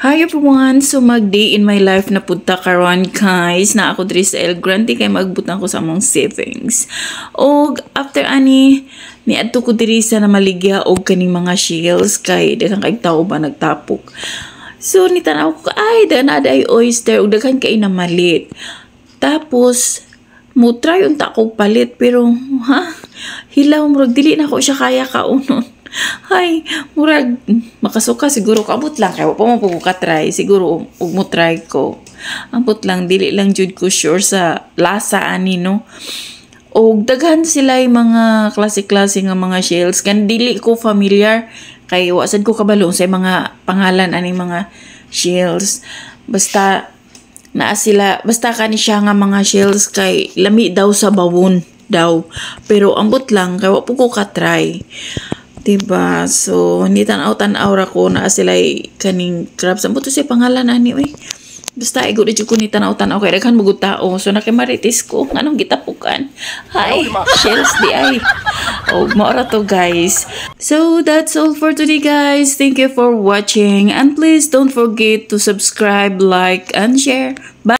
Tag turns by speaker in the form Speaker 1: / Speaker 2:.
Speaker 1: Hi everyone! So mag-day in my life na punta karon guys na ako diri sa El Grande kay magbutang ko sa among savings. Og after ani niadto ko diri sa namaligya og kaning mga shells kay daghang kay tawo ba nagtapok. So nitanaw ko ay na ay oyster og daghan kay na malit. Tapos mo try unta ko palit pero hilaw murag dili na ko siya kaya kaunon. Hay, murag makasuka siguro ko abot lang kay wa pa mo try siguro ug mo try ko. Abot lang dili lang jud ko sure sa lasa ani no. Og daghan sila mga klase-klase nga mga shells kan dili ko familiar kay wa sad ko kabalo sa mga pangalan aning mga shells. Basta naa sila basta kani siya nga mga shells kay lami daw sa bawon daw. Pero ambot lang kay wa po ko ka-try. Diba? So, hindi tanaw-tanaw ra ko na sila kaning crabs. Ang buto siya pangalan ani, uy. Basta, igo na ko ni tanaw-tanaw kaya daghan mga tao. So, nakimaritis ko. Anong gitapukan? Hi, shells di ay. Oh, maura to guys. So, that's all for today guys. Thank you for watching. And please don't forget to subscribe, like, and share. Bye!